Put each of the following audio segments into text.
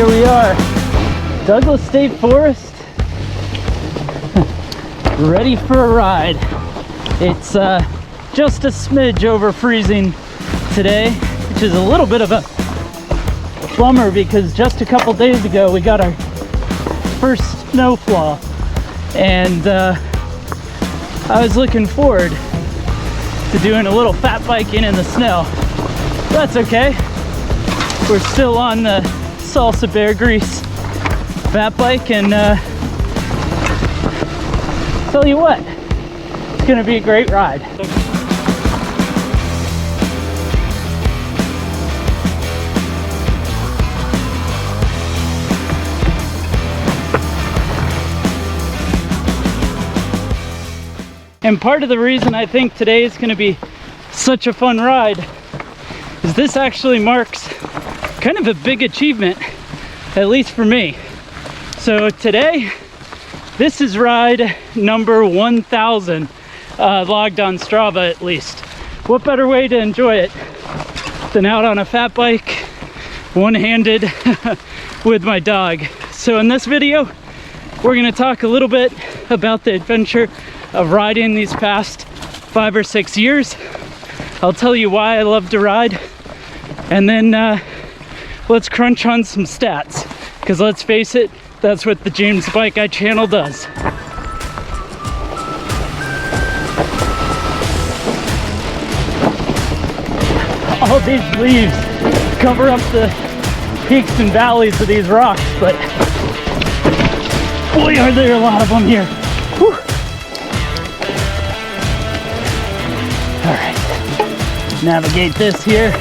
here we are, Douglas State Forest, ready for a ride. It's just a smidge over freezing today, which is a little bit of a bummer because just a couple days ago we got our first snowfall, and I was looking forward to doing a little fat biking in the snow. That's okay. We're still on the Salsa Bear Grease fat bike, and tell you what, it's gonna be a great ride. And part of the reason I think today is gonna be such a fun ride is this actually marks kind of a big achievement, at least for me. So today, this is ride number 1000 logged on Strava, at least. What better way to enjoy it than out on a fat bike, one-handed with my dog. So in this video, we're gonna talk a little bit about the adventure of riding these past 5 or 6 years. I'll tell you why I love to ride, and then let's crunch on some stats, because let's face it, that's what the Jamesthebikeguy channel does. All these leaves cover up the peaks and valleys of these rocks, but boy, are there a lot of them here. Whew. All right, navigate this here.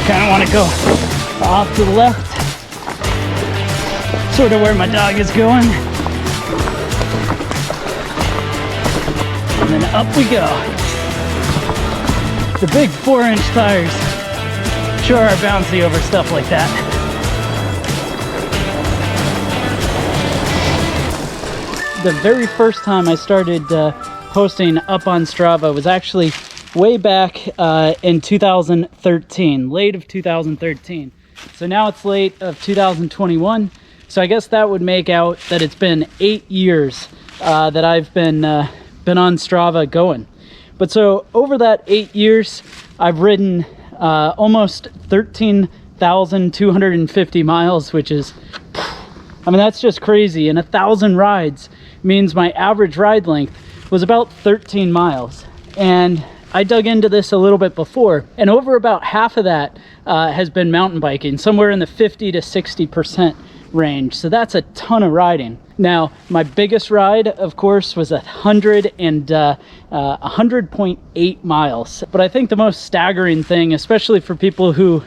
Kind of want to go off to the left, sort of where my dog is going, and then up we go. The big 4-inch tires sure are bouncy over stuff like that. The very first time I started posting up on Strava was actually way back in 2013, late of 2013. So now it's late of 2021. So I guess that would make out that it's been 8 years that I've been on Strava going. But so over that 8 years, I've ridden almost 13,250 miles, which is, I mean, that's just crazy. And 1,000 rides means my average ride length was about 13 miles. And I dug into this a little bit before, and over about half of that has been mountain biking, somewhere in the 50 to 60% range. So that's a ton of riding. Now, my biggest ride, of course, was 100.8 miles. But I think the most staggering thing, especially for people who,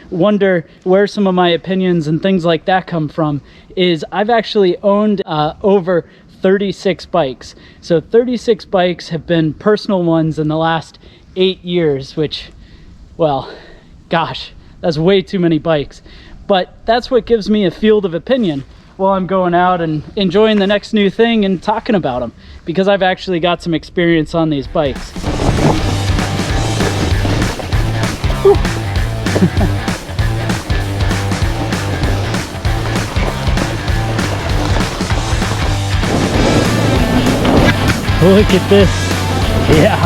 wonder where some of my opinions and things like that come from, is I've actually owned over 36 bikes. So 36 bikes have been personal ones in the last 8 years, which, well, gosh, that's way too many bikes. But that's what gives me a field of opinion while I'm going out and enjoying the next new thing and talking about them, because I've actually got some experience on these bikes. Look at this. Yeah,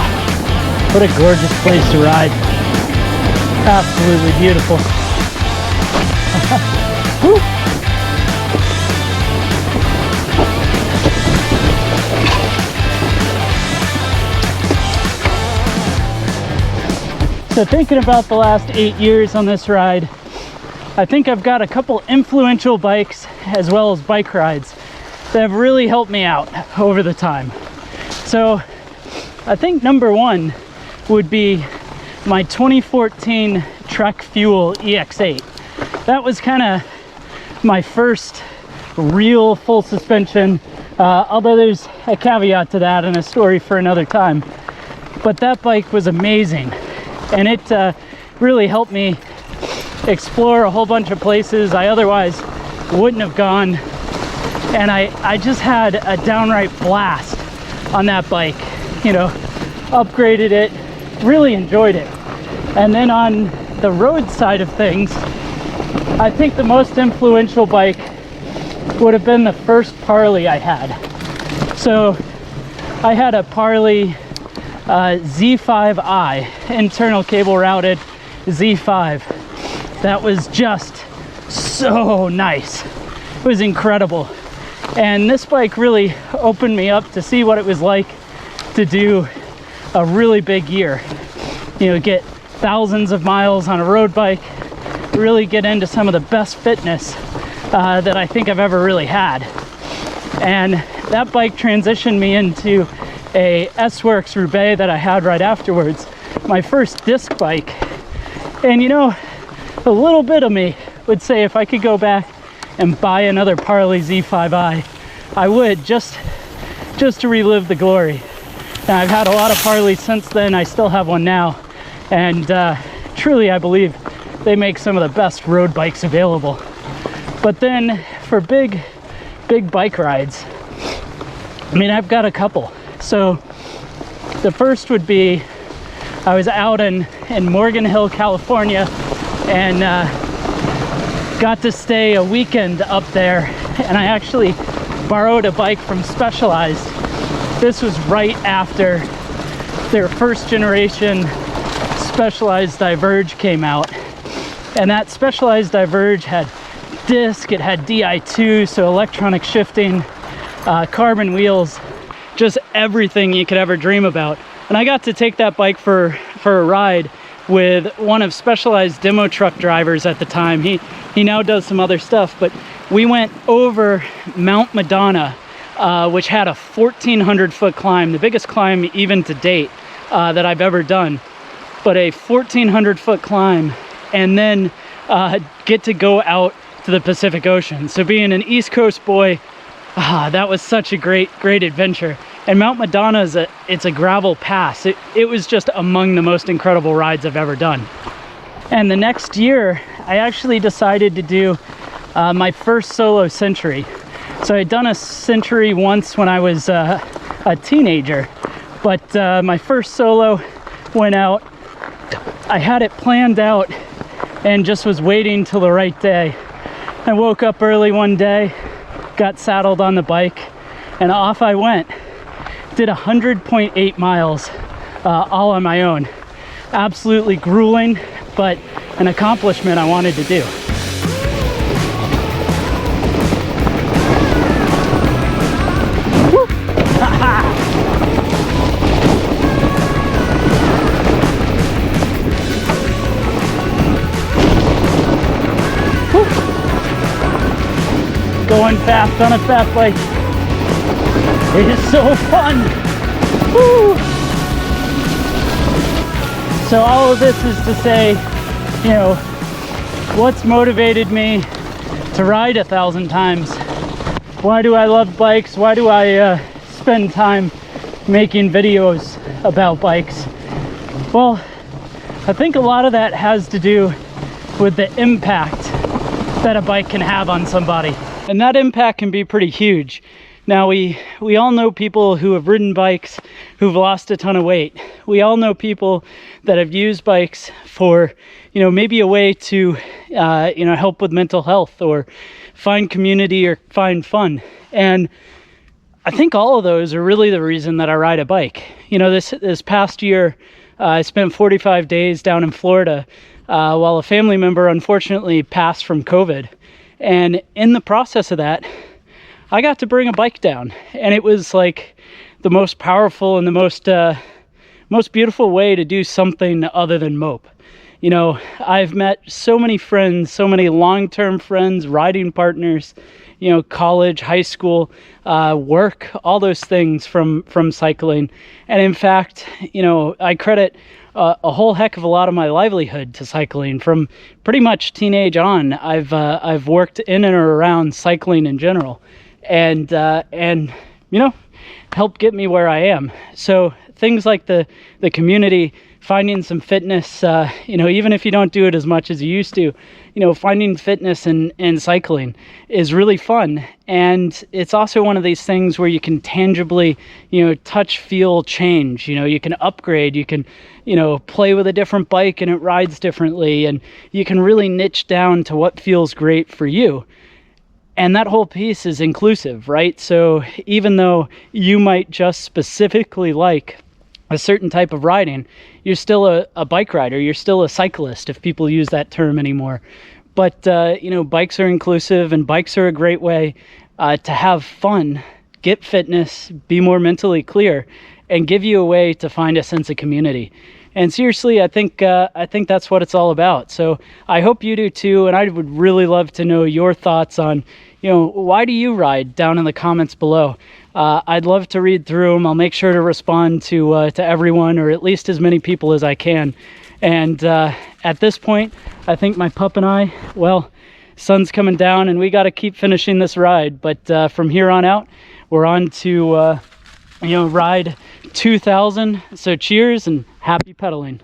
what a gorgeous place to ride. Absolutely beautiful. Woo. So thinking about the last 8 years on this ride, I think I've got a couple influential bikes as well as bike rides that have really helped me out over the time. So I think number one would be my 2014 Trek Fuel EX8. That was kind of my first real full suspension, although there's a caveat to that and a story for another time. But that bike was amazing, and it really helped me explore a whole bunch of places I otherwise wouldn't have gone. And I just had a downright blast on that bike, upgraded it, really enjoyed it. And then on the road side of things, I think the most influential bike would have been the first Parley I had. So I had a Parley Z5i, internal cable routed Z5. That was just so nice. It was incredible. And this bike really opened me up to see what it was like to do a really big year. You know, get thousands of miles on a road bike, really get into some of the best fitness that I think I've ever really had. And that bike transitioned me into a S-Works Roubaix that I had right afterwards, my first disc bike. And you know, a little bit of me would say if I could go back and buy another Parley Z5i, I would, just to relive the glory. Now, I've had a lot of Parleys since then. I still have one now, and truly I believe they make some of the best road bikes available. But then for big bike rides, I mean, I've got a couple. So the first would be, I was out in Morgan Hill, California, and got to stay a weekend up there, and I actually borrowed a bike from Specialized. This was right after their first generation Specialized Diverge came out, and that Specialized Diverge had disc, it had Di2, so electronic shifting, carbon wheels, just everything you could ever dream about. And I got to take that bike for a ride with one of Specialized demo truck drivers at the time. He now does some other stuff, but we went over Mount Madonna, which had a 1,400-foot climb, the biggest climb even to date that I've ever done, but a 1,400-foot climb, and then get to go out to the Pacific Ocean. So being an East Coast boy, that was such a great adventure. And Mount Madonna it's a gravel pass. It was just among the most incredible rides I've ever done. And the next year, I actually decided to do my first solo century. So I'd done a century once when I was a teenager, but my first solo went out. I had it planned out and just was waiting till the right day. I woke up early one day, got saddled on the bike, and off I went. Did 100.8 miles all on my own. Absolutely grueling, but an accomplishment I wanted to do. Woo! Woo! Going fast on a fast bike. It is so fun. Woo! So all of this is to say, you know, what's motivated me to ride 1,000 times? Why do I love bikes? Why do I spend time making videos about bikes? Well, I think a lot of that has to do with the impact that a bike can have on somebody. And that impact can be pretty huge. Now, we all know people who have ridden bikes who've lost a ton of weight. We all know people that have used bikes for, you know, maybe a way to, you know, help with mental health or find community or find fun. And I think all of those are really the reason that I ride a bike. You know, this past year, I spent 45 days down in Florida while a family member unfortunately passed from COVID. And in the process of that, I got to bring a bike down, and it was like the most powerful and the most beautiful way to do something other than mope. You know, I've met so many friends, so many long-term friends, riding partners, you know, college, high school, work, all those things from cycling. And in fact, you know, I credit a whole heck of a lot of my livelihood to cycling. From pretty much teenage on, I've worked in and around cycling in general. And you know, helped get me where I am. So things like the community finding some fitness, you know, even if you don't do it as much as you used to, you know, finding fitness in cycling is really fun. And it's also one of these things where you can tangibly, you know, touch, feel, change. You know, you can upgrade, you can, you know, play with a different bike and it rides differently, and you can really niche down to what feels great for you. And that whole piece is inclusive, right? So even though you might just specifically like a certain type of riding, you're still a bike rider, you're still a cyclist, if people use that term anymore. But you know, bikes are inclusive, and bikes are a great way to have fun, get fitness, be more mentally clear, and give you a way to find a sense of community. And seriously, I think that's what it's all about. So I hope you do too, and I would really love to know your thoughts on, you know, why do you ride, down in the comments below. I'd love to read through them. I'll make sure to respond to everyone, or at least as many people as I can. And at this point, I think my pup and I, well, sun's coming down and we got to keep finishing this ride. But from here on out, we're on to, you know, ride 2000. So cheers and happy pedaling.